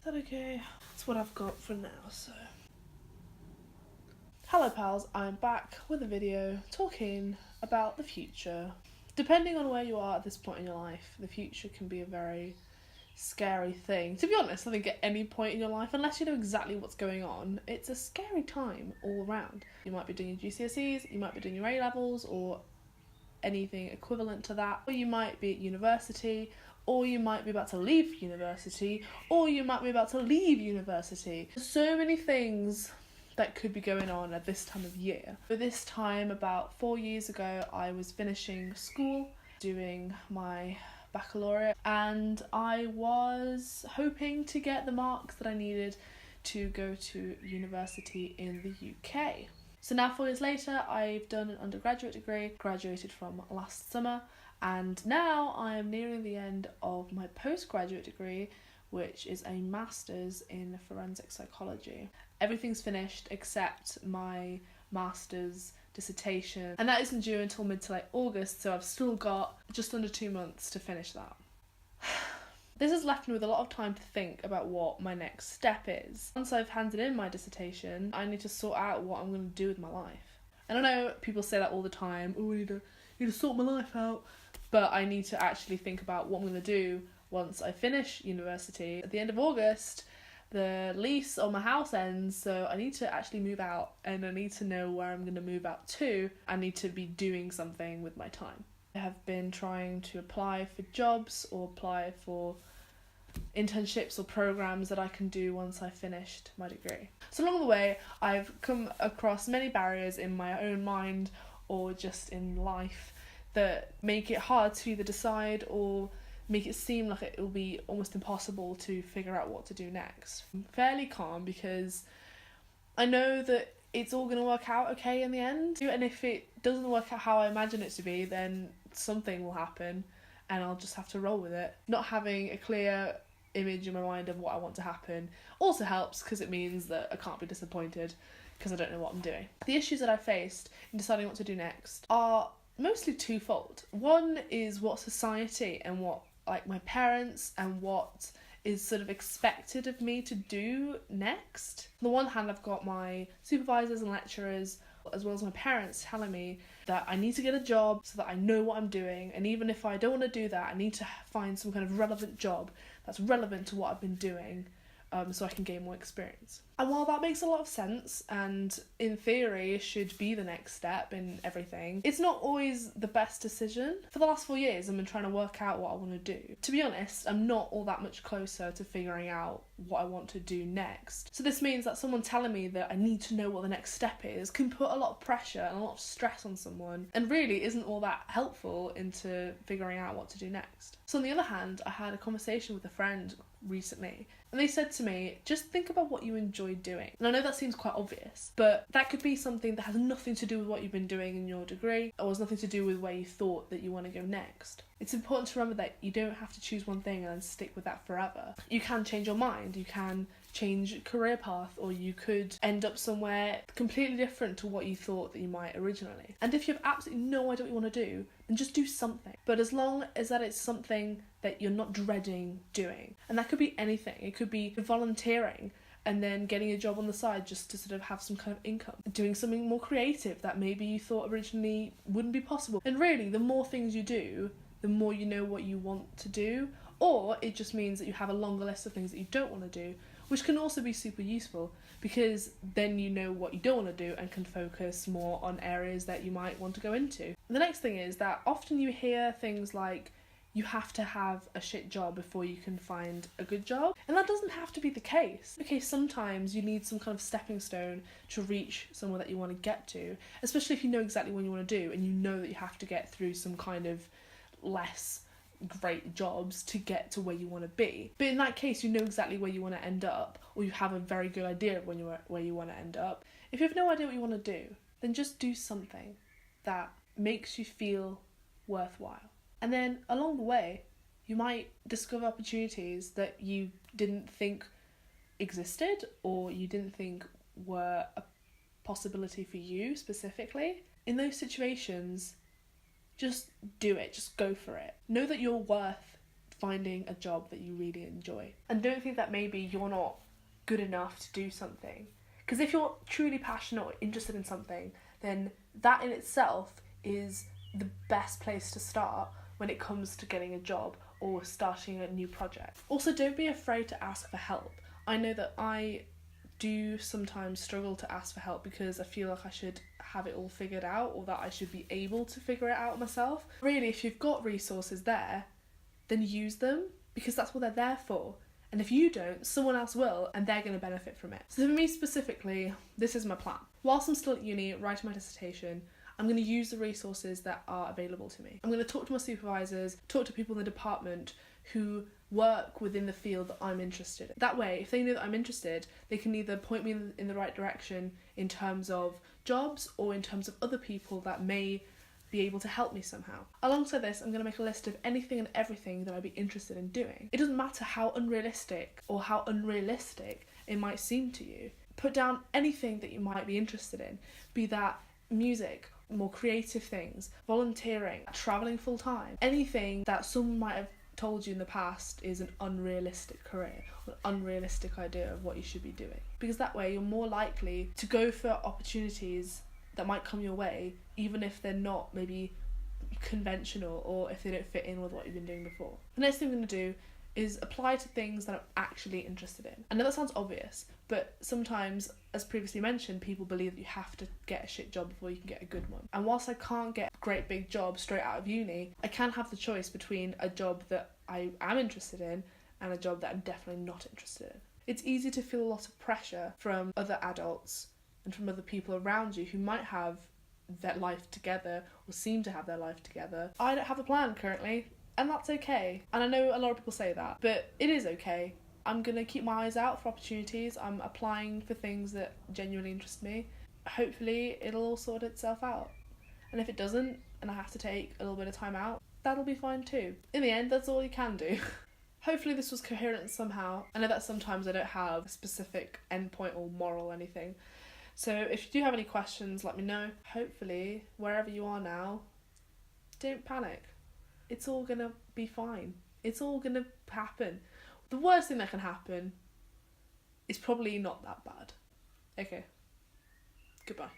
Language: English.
Is that okay? That's what I've got for now, so. Hello pals, I'm back with a video talking about the future. Depending on where you are at this point in your life, the future can be a very scary thing. To be honest, I think at any point in your life, unless you know exactly what's going on, it's a scary time all around. You might be doing your GCSEs, you might be doing your A-levels or anything equivalent to that, or you might be at university, or you might be about to leave university, or you might be about to leave university. So many things that could be going on at this time of year. But this time, about 4 years ago, I was finishing school, doing my baccalaureate, and I was hoping to get the marks that I needed to go to university in the UK. So now 4 years later, I've done an undergraduate degree, graduated from last summer, and now I am nearing the end of my postgraduate degree, which is a master's in forensic psychology. Everything's finished except my master's dissertation, and that isn't due until mid to late August, so I've still got just under 2 months to finish that. This has left me with a lot of time to think about what my next step is. Once I've handed in my dissertation, I need to sort out what I'm going to do with my life. And I know people say that all the time, oh, I need to sort my life out, but I need to actually think about what I'm going to do once I finish university. At the end of August, the lease on my house ends, so I need to actually move out, and I need to know where I'm going to move out to. I need to be doing something with my time. I have been trying to apply for jobs or apply for internships or programs that I can do once I've finished my degree. So along the way, I've come across many barriers in my own mind or just in life that make it hard to either decide or make it seem like it will be almost impossible to figure out what to do next. I'm fairly calm because I know that it's all going to work out okay in the end, and if it doesn't work out how I imagine it to be, then something will happen and I'll just have to roll with it. Not having a clear image in my mind of what I want to happen also helps, because it means that I can't be disappointed because I don't know what I'm doing. The issues that I faced in deciding what to do next are mostly twofold. One is what society and what my parents and what is sort of expected of me to do next. On the one hand, I've got my supervisors and lecturers, as well as my parents, telling me that I need to get a job so that I know what I'm doing, and even if I don't want to do that, I need to find some kind of relevant job that's relevant to what I've been doing, so I can gain more experience. And while that makes a lot of sense, and in theory should be the next step in everything, it's not always the best decision. For the last 4 years, I've been trying to work out what I want to do. To be honest, I'm not all that much closer to figuring out what I want to do next. So this means that someone telling me that I need to know what the next step is can put a lot of pressure and a lot of stress on someone, and really isn't all that helpful into figuring out what to do next. So on the other hand, I had a conversation with a friend recently, and they said to me, just think about what you enjoy doing. And I know that seems quite obvious, but that could be something that has nothing to do with what you've been doing in your degree, or has nothing to do with where you thought that you want to go next. It's important to remember that you don't have to choose one thing and stick with that forever. You can change your mind, you can change career path, or you could end up somewhere completely different to what you thought that you might originally. And if you have absolutely no idea what you want to do, then just do something. But as long as that it's something that you're not dreading doing, and that could be anything. It could be volunteering and then getting a job on the side just to sort of have some kind of income, doing something more creative that maybe you thought originally wouldn't be possible. And really, the more things you do, the more you know what you want to do, or it just means that you have a longer list of things that you don't want to do, which can also be super useful, because then you know what you don't want to do and can focus more on areas that you might want to go into. The next thing is that often you hear things like, you have to have a shit job before you can find a good job. And that doesn't have to be the case. Okay, sometimes you need some kind of stepping stone to reach somewhere that you want to get to, especially if you know exactly what you want to do and you know that you have to get through some kind of less great jobs to get to where you want to be. But in that case, you know exactly where you want to end up, or you have a very good idea of where you want to end up. If you have no idea what you want to do, then just do something that makes you feel worthwhile. And then along the way, you might discover opportunities that you didn't think existed, or you didn't think were a possibility for you specifically. In those situations, just do it, just go for it. Know that you're worth finding a job that you really enjoy. And don't think that maybe you're not good enough to do something. Because if you're truly passionate or interested in something, then that in itself is the best place to start when it comes to getting a job or starting a new project. Also, don't be afraid to ask for help. I know that I do sometimes struggle to ask for help because I feel like I should have it all figured out, or that I should be able to figure it out myself. Really, if you've got resources there, then use them, because that's what they're there for. And if you don't, someone else will, and they're going to benefit from it. So for me specifically, this is my plan. Whilst I'm still at uni writing my dissertation, I'm going to use the resources that are available to me. I'm going to talk to my supervisors, talk to people in the department who work within the field that I'm interested in. That way, if they know that I'm interested, they can either point me in the right direction in terms of jobs or in terms of other people that may be able to help me somehow. Alongside this, I'm going to make a list of anything and everything that I'd be interested in doing. It doesn't matter how unrealistic or how unrealistic it might seem to you. Put down anything that you might be interested in, be that music, more creative things, volunteering, travelling full time, anything that someone might have told you in the past is an unrealistic career, or an unrealistic idea of what you should be doing. Because that way you're more likely to go for opportunities that might come your way, even if they're not maybe conventional or if they don't fit in with what you've been doing before. The next thing I'm going to do is apply to things that I'm actually interested in. I know that sounds obvious, but sometimes, as previously mentioned, people believe that you have to get a shit job before you can get a good one. And whilst I can't get a great big job straight out of uni, I can have the choice between a job that I am interested in and a job that I'm definitely not interested in. It's easy to feel a lot of pressure from other adults and from other people around you who might have their life together or seem to have their life together. I don't have a plan currently, and that's okay. And I know a lot of people say that, but it is okay. I'm going to keep my eyes out for opportunities. I'm applying for things that genuinely interest me. Hopefully it'll all sort itself out. And if it doesn't, and I have to take a little bit of time out, that'll be fine too. In the end, that's all you can do. Hopefully this was coherent somehow. I know that sometimes I don't have a specific endpoint or moral or anything. So if you do have any questions, let me know. Hopefully, wherever you are now, don't panic. It's all gonna be fine. It's all gonna happen. The worst thing that can happen is probably not that bad. Okay. Goodbye.